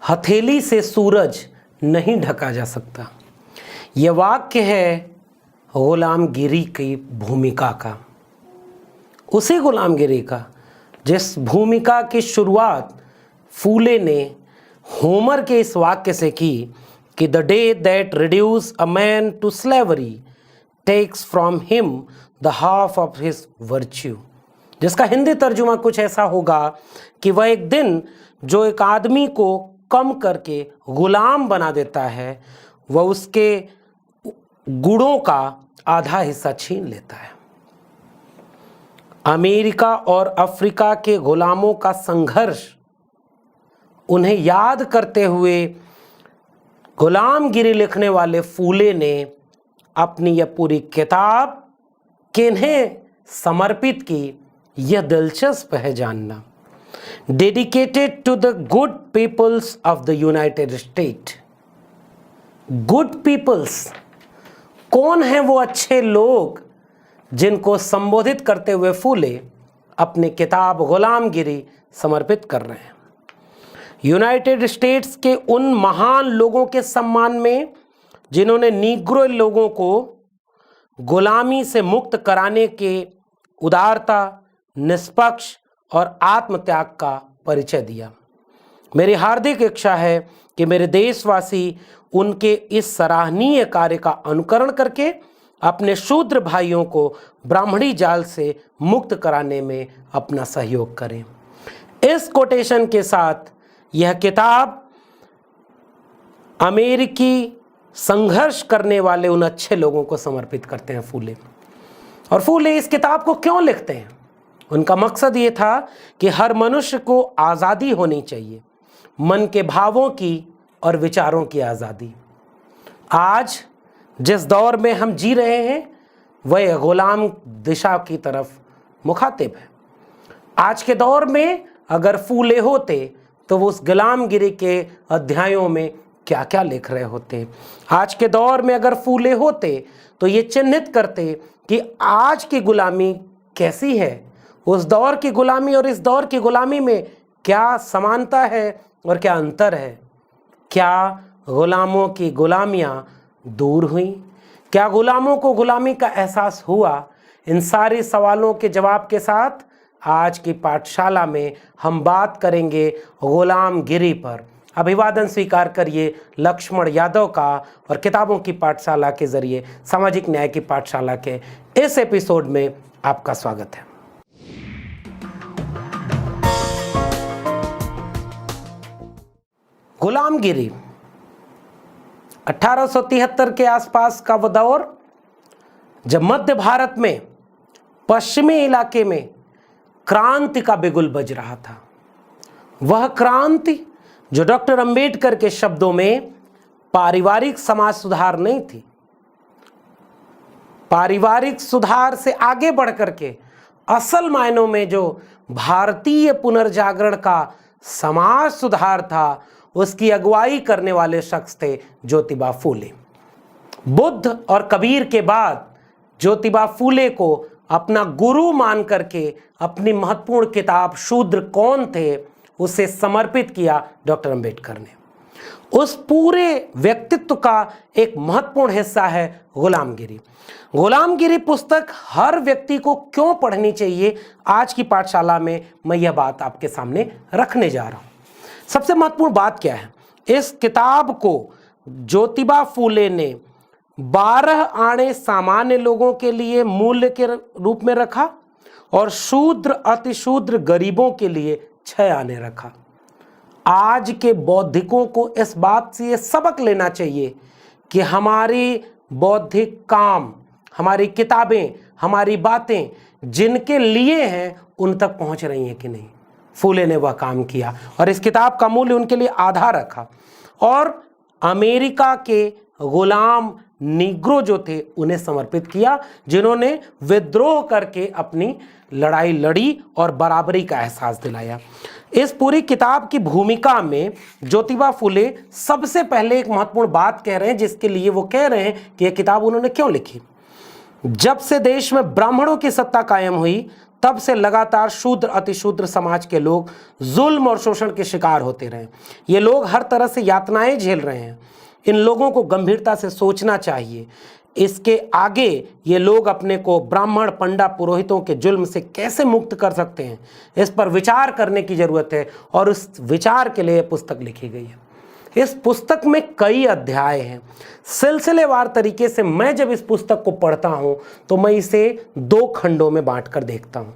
हथेली से सूरज नहीं ढका जा सकता। यह वाक्य है गुलामगिरी की भूमिका का, उसी गुलामगिरी का जिस भूमिका की शुरुआत फूले ने होमर के इस वाक्य से की कि the day that reduce a man to slavery takes from him the half of his virtue, जिसका हिंदी तर्जुमा कुछ ऐसा होगा कि वह एक दिन जो एक आदमी को कम करके गुलाम बना देता है, वह उसके गुणों का आधा हिस्सा छीन लेता है। अमेरिका और अफ्रीका के गुलामों का संघर्ष उन्हें याद करते हुए गुलामगिरी लिखने वाले फूले ने अपनी यह पूरी किताब किन्हें समर्पित की, यह दिलचस्प है जानना। Dedicated to the good peoples of the united state. Good peoples कौन है? वो अच्छे लोग जिनको संबोधित करते हुए फूले अपनी किताब गुलामगिरी समर्पित कर रहे हैं। यूनाइटेड स्टेट्स के उन महान लोगों के सम्मान में जिन्होंने नीग्रो लोगों को गुलामी से मुक्त कराने के उदारता, निष्पक्ष और आत्मत्याग का परिचय दिया। मेरी हार्दिक इच्छा है कि मेरे देशवासी उनके इस सराहनीय कार्य का अनुकरण करके अपने शूद्र भाइयों को ब्राह्मणी जाल से मुक्त कराने में अपना सहयोग करें। इस कोटेशन के साथ यह किताब अमेरिकी संघर्ष करने वाले उन अच्छे लोगों को समर्पित करते हैं फूले। और फूले इस किताब को क्यों लिखते हैं? उनका मकसद ये था कि हर मनुष्य को आज़ादी होनी चाहिए, मन के भावों की और विचारों की आज़ादी। आज जिस दौर में हम जी रहे हैं वह गुलाम दिशा की तरफ मुखातिब है। आज के दौर में अगर फूले होते तो वो उस गुलामगिरी के अध्यायों में क्या क्या लिख रहे होते। आज के दौर में अगर फूले होते तो ये चिन्हित करते कि आज की गुलामी कैसी है, उस दौर की गुलामी और इस दौर की गुलामी में क्या समानता है और क्या अंतर है। क्या गुलामों की गुलामियां दूर हुई? क्या गुलामों को गुलामी का एहसास हुआ? इन सारे सवालों के जवाब के साथ आज की पाठशाला में हम बात करेंगे गुलामगिरी पर। अभिवादन स्वीकार करिए लक्ष्मण यादव का और किताबों की पाठशाला के जरिए सामाजिक न्याय की पाठशाला के इस एपिसोड में आपका स्वागत है। गुलामगिरी 1873 के आसपास का वो दौर जब मध्य भारत में पश्चिमी इलाके में क्रांति का बिगुल बज रहा था। वह क्रांति जो डॉक्टर अंबेडकर के शब्दों में पारिवारिक समाज सुधार नहीं थी, पारिवारिक सुधार से आगे बढ़कर के असल मायनों में जो भारतीय पुनर्जागरण का समाज सुधार था, उसकी अगुवाई करने वाले शख्स थे ज्योतिबा फूले। बुद्ध और कबीर के बाद ज्योतिबा फूले को अपना गुरु मान करके अपनी महत्वपूर्ण किताब शूद्र कौन थे उसे समर्पित किया डॉक्टर अंबेडकर ने। उस पूरे व्यक्तित्व का एक महत्वपूर्ण हिस्सा है गुलामगिरी। गुलामगिरी पुस्तक हर व्यक्ति को क्यों पढ़नी चाहिए, आज की पाठशाला में मैं यह बात आपके सामने रखने जा रहा हूं। सबसे महत्वपूर्ण बात क्या है? इस किताब को ज्योतिबा फूले ने 12 आने सामान्य लोगों के लिए मूल्य के रूप में रखा और शूद्र अतिशूद्र गरीबों के लिए 6 आने रखा। आज के बौद्धिकों को इस बात से ये सबक लेना चाहिए कि हमारी बौद्धिक काम, हमारी किताबें, हमारी बातें जिनके लिए हैं उन तक पहुंच रही हैं कि नहीं। फूले ने वह काम किया और इस किताब का मूल्य उनके लिए आधा रखा और अमेरिका के गुलाम निग्रो जो थे उन्हें समर्पित किया, जिन्होंने विद्रोह करके अपनी लड़ाई लड़ी और बराबरी का एहसास दिलाया। इस पूरी किताब की भूमिका में ज्योतिबा फूले सबसे पहले एक महत्वपूर्ण बात कह रहे हैं, जिसके लिए वो कह रहे हैं कि यह किताब उन्होंने क्यों लिखी। जब से देश में ब्राह्मणों की सत्ता कायम हुई तब से लगातार शूद्र अतिशूद्र समाज के लोग जुल्म और शोषण के शिकार होते रहे। ये लोग हर तरह से यातनाएं झेल रहे हैं। इन लोगों को गंभीरता से सोचना चाहिए। इसके आगे ये लोग अपने को ब्राह्मण पंडा पुरोहितों के जुल्म से कैसे मुक्त कर सकते हैं, इस पर विचार करने की जरूरत है और उस विचार के लिए पुस्तक लिखी गई है। इस पुस्तक में कई अध्याय हैं। सिलसिलेवार तरीके से मैं जब इस पुस्तक को पढ़ता हूं तो मैं इसे 2 खंडों में बांटकर देखता हूं।